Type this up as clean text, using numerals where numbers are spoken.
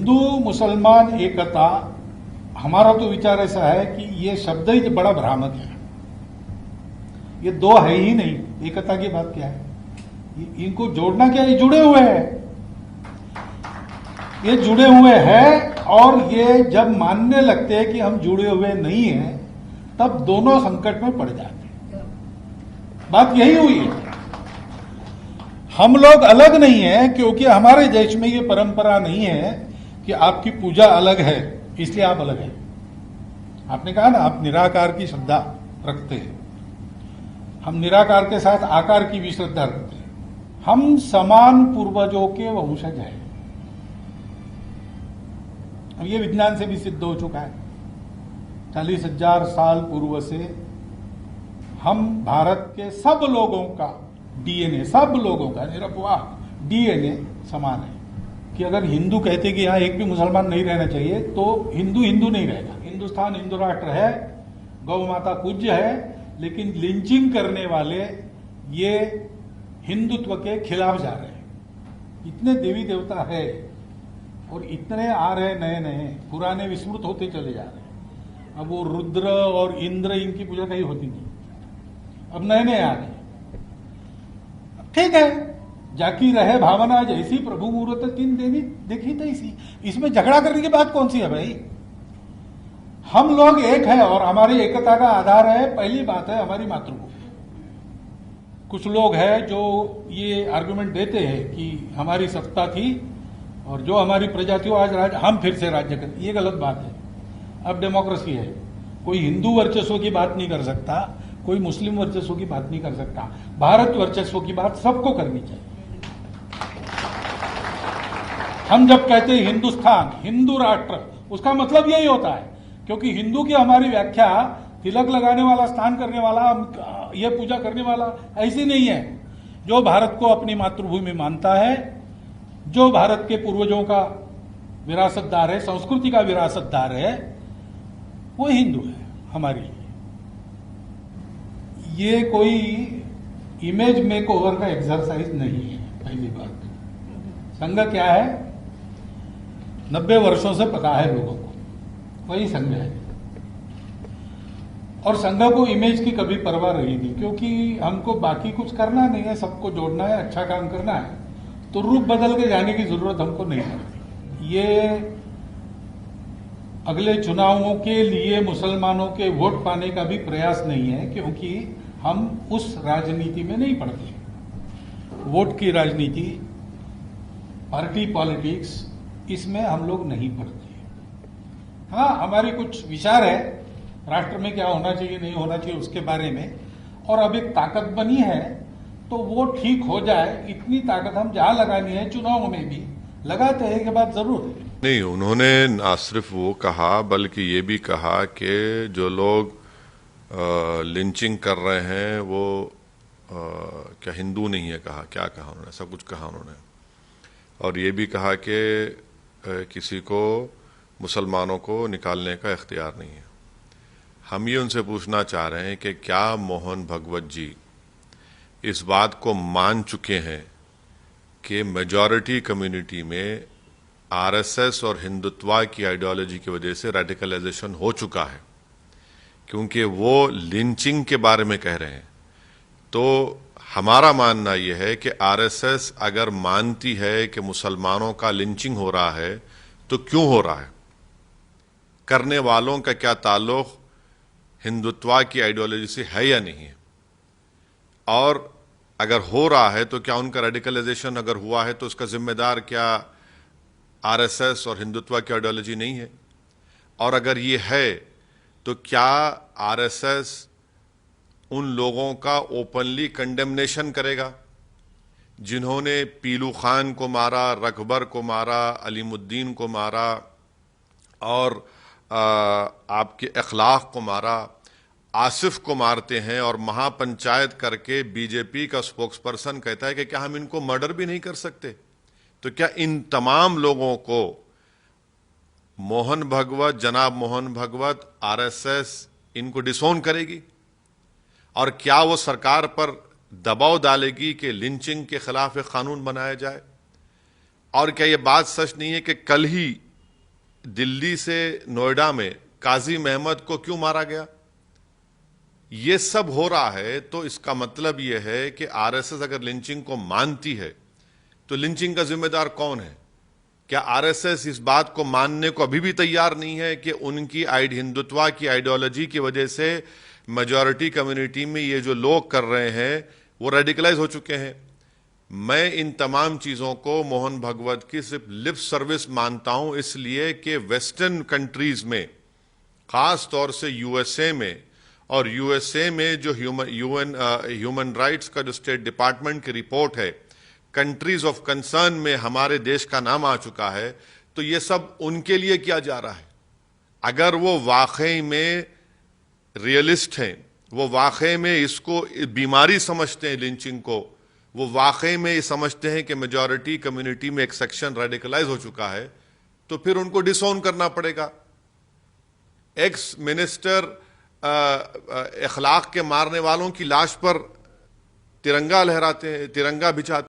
हिंदू मुसलमान एकता, हमारा तो विचार ऐसा है कि ये शब्द ही बड़ा भ्रामक है। ये दो है ही नहीं, एकता की बात क्या है? इनको जोड़ना क्या है? ये जुड़े हुए हैं, ये जुड़े हुए हैं। और ये जब मानने लगते हैं कि हम जुड़े हुए नहीं हैं, तब दोनों संकट में पड़ जाते हैं। बात यही हुई है। हम लोग अलग नहीं है क्योंकि हमारे देश में ये परंपरा नहीं है कि आपकी पूजा अलग है इसलिए आप अलग हैं। आपने कहा ना, आप निराकार की श्रद्धा रखते हैं, हम निराकार के साथ आकार की भी श्रद्धा रखते हैं। हम समान पूर्वजों के वंशज हैं। अब ये विज्ञान से भी सिद्ध हो चुका है। 40,000 साल पूर्व से हम भारत के सब लोगों का डीएनए, सब लोगों का निरपवाह डीएनए समान है। कि अगर हिंदू कहते कि यहां एक भी मुसलमान नहीं रहना चाहिए तो हिंदू हिंदू नहीं रहेगा। हिंदुस्तान हिंदू राष्ट्र है, गौ माता पूज्य है, लेकिन लिंचिंग करने वाले ये हिंदुत्व के खिलाफ जा रहे हैं। इतने देवी देवता है और इतने आ रहे नए नए, पुराने विस्मृत होते चले जा रहे हैं। अब वो रुद्र और इंद्र, इनकी पूजा कहीं होती नहीं, अब नए नए आ रहे। ठीक है, जाकी रहे भावना जैसी, प्रभु मूर्त तीन देवी देखी तैसी। इसमें झगड़ा करने की बात कौन सी है भाई? हम लोग एक है और हमारी एकता का आधार है, पहली बात है हमारी मातृभूमि। कुछ लोग हैं जो ये आर्गुमेंट देते हैं कि हमारी सत्ता थी और जो हमारी प्रजा थी आज हम फिर से राज्य करें। ये गलत बात है। अब डेमोक्रेसी है, कोई हिंदू वर्चस्व की बात नहीं कर सकता, कोई मुस्लिम वर्चस्व की बात नहीं कर सकता। भारत वर्चस्व की बात सबको करनी चाहिए। हम जब कहते हैं हिंदुस्तान हिंदू राष्ट्र, उसका मतलब यही होता है, क्योंकि हिंदू की हमारी व्याख्या तिलक लगाने वाला, स्नान करने वाला, यह पूजा करने वाला ऐसी नहीं है। जो भारत को अपनी मातृभूमि मानता है, जो भारत के पूर्वजों का विरासतदार है, संस्कृति का विरासतदार है, वो हिंदू है हमारी लिए। ये कोई इमेज मेक ओवर का एक्सरसाइज नहीं है। पहली बात, संघ क्या है 90 वर्षों से पता है लोगों को, वही संघ है। और संघ को इमेज की कभी परवाह रही नहीं, क्योंकि हमको बाकी कुछ करना नहीं है, सबको जोड़ना है, अच्छा काम करना है, तो रूप बदल के जाने की जरूरत हमको नहीं पड़ती। ये अगले चुनावों के लिए मुसलमानों के वोट पाने का भी प्रयास नहीं है, क्योंकि हम उस राजनीति में नहीं पड़ते। वोट की राजनीति, पार्टी पॉलिटिक्स, इसमें हम लोग नहीं पड़ते। हाँ, हमारे कुछ विचार है राष्ट्र में क्या होना चाहिए नहीं होना चाहिए उसके बारे में, और अब एक ताकत बनी है तो वो ठीक हो जाए, इतनी ताकत हम जहां लगानी है चुनाव में भी लगाते हैं कि बात जरूर है। नहीं, उन्होंने ना सिर्फ वो कहा बल्कि ये भी कहा कि जो लोग लिंचिंग कर रहे हैं वो क्या हिंदू नहीं है, कहा क्या कहा उन्होंने, सब कुछ कहा उन्होंने। और ये भी कहा कि किसी को मुसलमानों को निकालने का इख्तियार नहीं है। हम ये उनसे पूछना चाह रहे हैं कि क्या मोहन भगवत जी इस बात को मान चुके हैं कि मेजॉरिटी कम्युनिटी में आरएसएस और हिंदुत्व की आइडियोलॉजी की वजह से रेडिकलाइजेशन हो चुका है, क्योंकि वो लिंचिंग के बारे में कह रहे हैं। तो हमारा मानना यह है कि आरएसएस अगर मानती है कि मुसलमानों का लिंचिंग हो रहा है तो क्यों हो रहा है, करने वालों का क्या ताल्लुक हिंदुत्व की आइडियोलॉजी से है या नहीं है, और अगर हो रहा है तो क्या उनका रेडिकलाइजेशन अगर हुआ है तो उसका जिम्मेदार क्या आरएसएस और हिंदुत्व की आइडियोलॉजी नहीं है, और अगर ये है तो क्या आरएसएस उन लोगों का ओपनली कंडेमनेशन करेगा जिन्होंने पीलू खान को मारा, रकबर को मारा, अलीमुद्दीन को मारा और आपके अखलाक को मारा, आसिफ को मारते हैं, और महापंचायत करके बीजेपी का स्पोक्सपर्सन कहता है कि क्या हम इनको मर्डर भी नहीं कर सकते? तो क्या इन तमाम लोगों को मोहन भगवत, जनाब मोहन भगवत, आरएसएस इनको डिसोन करेगी? और क्या वो सरकार पर दबाव डालेगी कि लिंचिंग के खिलाफ एक कानून बनाया जाए? और क्या ये बात सच नहीं है कि कल ही दिल्ली से नोएडा में काजी महमद को क्यों मारा गया? ये सब हो रहा है तो इसका मतलब यह है कि आरएसएस अगर लिंचिंग को मानती है तो लिंचिंग का जिम्मेदार कौन है? क्या आरएसएस इस बात को मानने को अभी भी तैयार नहीं है कि उनकी हिंदुत्व की आइडियोलॉजी की वजह से मेजॉरिटी कम्युनिटी में ये जो लोग कर रहे हैं वो रेडिकलाइज हो चुके हैं? मैं इन तमाम चीजों को मोहन भगवत की सिर्फ लिप सर्विस मानता हूं, इसलिए कि वेस्टर्न कंट्रीज में, खास तौर से यूएसए में, और यूएसए में जो ह्यूमन राइट्स का जो स्टेट डिपार्टमेंट की रिपोर्ट है, कंट्रीज ऑफ कंसर्न में हमारे देश का नाम आ चुका है, तो ये सब उनके लिए किया जा रहा है। अगर वो वाकई में रियलिस्ट हैं, वो वाकई में इसको बीमारी समझते हैं लिंचिंग को, वो वाकई में ये समझते हैं कि मेजॉरिटी कम्युनिटी में एक सेक्शन रेडिकलाइज हो चुका है, तो फिर उनको डिसओन करना पड़ेगा। एक्स मिनिस्टर इखलाक के मारने वालों की लाश पर तिरंगा लहराते हैं, तिरंगा बिछाते